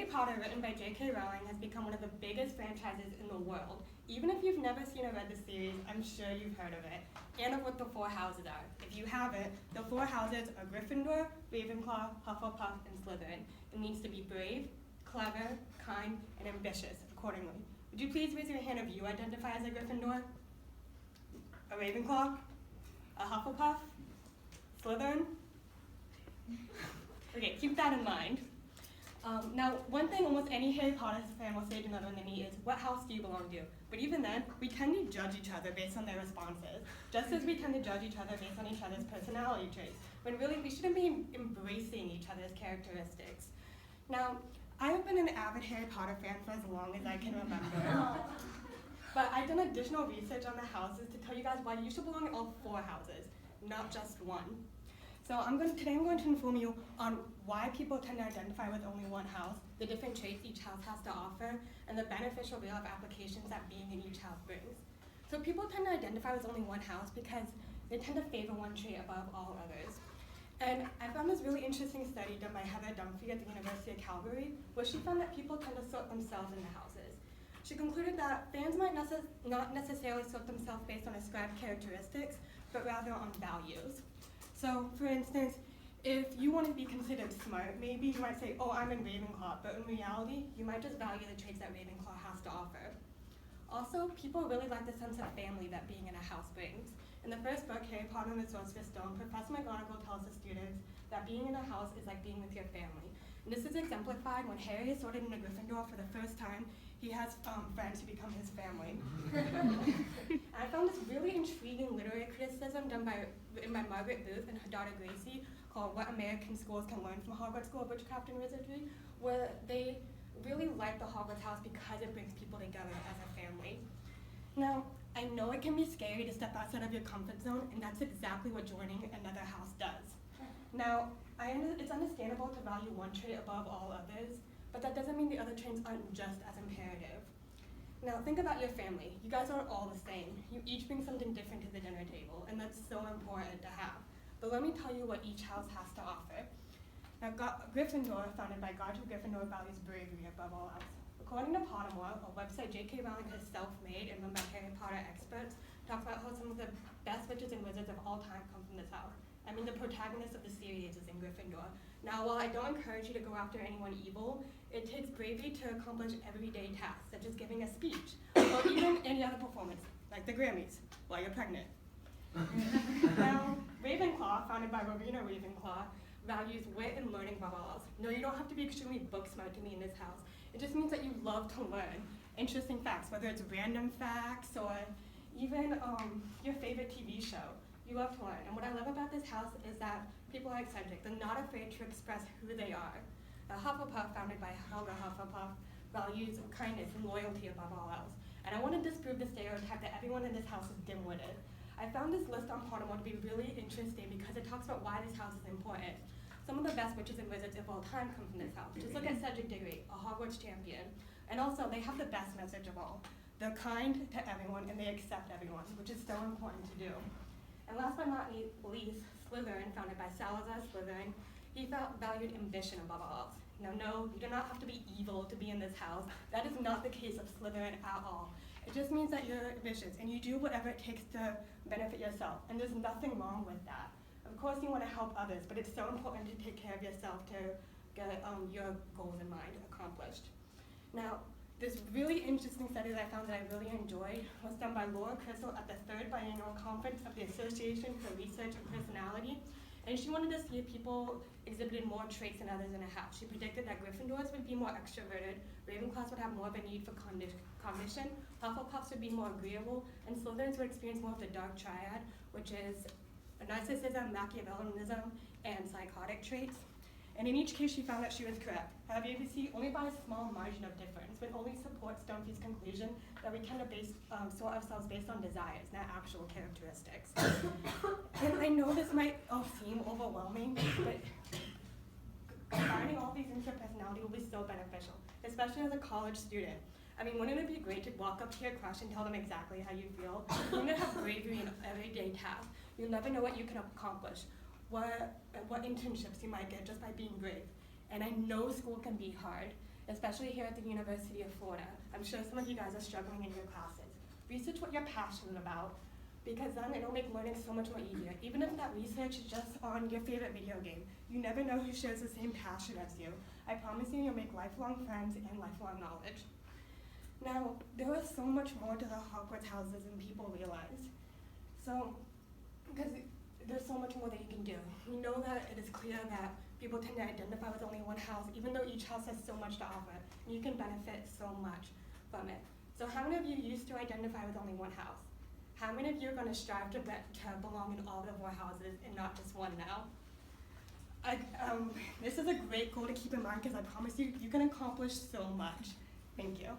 Potter, written by J.K. Rowling, has become one of the biggest franchises in the world. Even if you've never seen or read the series, I'm sure you've heard of it, and of what the four houses are. If you haven't, the four houses are Gryffindor, Ravenclaw, Hufflepuff, and Slytherin. It means to be brave, clever, kind, and ambitious accordingly. Would you please raise your hand if you identify as a Gryffindor, a Ravenclaw, a Hufflepuff, Slytherin? Okay, keep that in mind. Now, one thing almost any Harry Potter fan will say to another than me is, what house do you belong to? But even then, we tend to judge each other based on their responses, just as we tend to judge each other based on each other's personality traits, when really we shouldn't be embracing each other's characteristics. Now, I have been an avid Harry Potter fan for as long as I can remember. But I've done additional research on the houses to tell you guys why you should belong in all four houses, not just one. So today I'm going to inform you on why people tend to identify with only one house, the different traits each house has to offer, and the beneficial real-life applications that being in each house brings. So people tend to identify with only one house because they tend to favor one trait above all others. And I found this really interesting study done by Heather Dunphy at the University of Calgary, where she found that people tend to sort themselves into houses. She concluded that fans might not necessarily sort themselves based on ascribed characteristics, but rather on values. So, for instance, if you want to be considered smart, maybe you might say, oh, I'm in Ravenclaw, but in reality, you might just value the traits that Ravenclaw has to offer. Also, people really like the sense of family that being in a house brings. In the first book, Harry Potter and the Sorcerer's Stone, Professor McGonagall tells the students that being in a house is like being with your family. And this is exemplified when Harry is sorted into Gryffindor for the first time. He has friends who become his family. I found this really intriguing literary criticism written by Margaret Booth and her daughter Gracie called What American Schools Can Learn from Hogwarts School of Witchcraft and Wizardry, where they really like the Hogwarts house because it brings people together as a family. Now, I know it can be scary to step outside of your comfort zone, and that's exactly what joining another house does. Now, it's understandable to value one trait above all others, but that doesn't mean the other traits aren't just as imperative. Now, think about your family. You guys are all the same. You each bring something different to the dinner table, and that's so important to have. But let me tell you what each house has to offer. Now, Gryffindor, founded by Godric Gryffindor, values bravery above all else. According to Pottermore, a website J.K. Rowling has self-made and run by Harry Potter experts, talks about how some of the best witches and wizards of all time come from this house. I mean, the protagonist of the series is in Gryffindor. Now, while I don't encourage you to go after anyone evil, it takes bravery to accomplish everyday tasks, such as giving a speech, or even any other performance, like the Grammys, while you're pregnant. Now, Ravenclaw, founded by Rowena Ravenclaw, values wit and learning above all else. No, you don't have to be extremely book smart to be in this house. It just means that you love to learn interesting facts, whether it's random facts or even your favorite TV show. You love to learn. And what I love about this house is that people are eccentric. They're not afraid to express who they are. Hufflepuff, founded by Helga Hufflepuff, values kindness and loyalty above all else. And I want to disprove the stereotype that everyone in this house is dim-witted. I found this list on Pottermore to be really interesting because it talks about why this house is important. Some of the best witches and wizards of all time come from this house. Just look at Cedric Diggory, a Hogwarts champion. And also, they have the best message of all. They're kind to everyone and they accept everyone, which is so important to do. And last but not least, Slytherin, founded by Salazar Slytherin, he valued ambition above all else. Now, no, you do not have to be evil to be in this house. That is not the case of Slytherin at all. It just means that you're ambitious and you do whatever it takes to benefit yourself. And there's nothing wrong with that. Of course, you want to help others, but it's so important to take care of yourself to get your goals in mind accomplished. Now, this really interesting study that I found that I really enjoyed was done by Laura Crystal at the 3rd Biennial Conference of the Association for Research and Personality. And she wanted to see if people exhibited more traits than others in a house. She predicted that Gryffindors would be more extroverted, Ravenclaws would have more of a need for cognition, Hufflepuffs would be more agreeable, and Slytherins would experience more of the dark triad, which is narcissism, Machiavellianism, and psychotic traits. And in each case, she found that she was correct. However, you can see only by a small margin of difference, but only supports Dunphy's conclusion that we tend to sort ourselves based on desires, not actual characteristics. And I know this might all seem overwhelming, but combining all these into your personality will be so beneficial, especially as a college student. I mean, wouldn't it be great to walk up to your crush and tell them exactly how you feel? You're gonna have bravery in everyday tasks. You'll never know what you can accomplish, what internships you might get just by being brave. And I know school can be hard. especially here at the University of Florida. I'm sure some of you guys are struggling in your classes. Research what you're passionate about, because then it'll make learning so much more easier. Even if that research is just on your favorite video game, you never know who shares the same passion as you. I promise you, you'll make lifelong friends and lifelong knowledge. Now, there is so much more to the Hogwarts houses than people realize. So, because there's so much more that you can do. We know that it is clear that people tend to identify with only one house, even though each house has so much to offer. And you can benefit so much from it. So how many of you used to identify with only one house? How many of you are going to strive to belong in all the 4 houses and not just one now? This is a great goal to keep in mind because I promise you, you can accomplish so much. Thank you.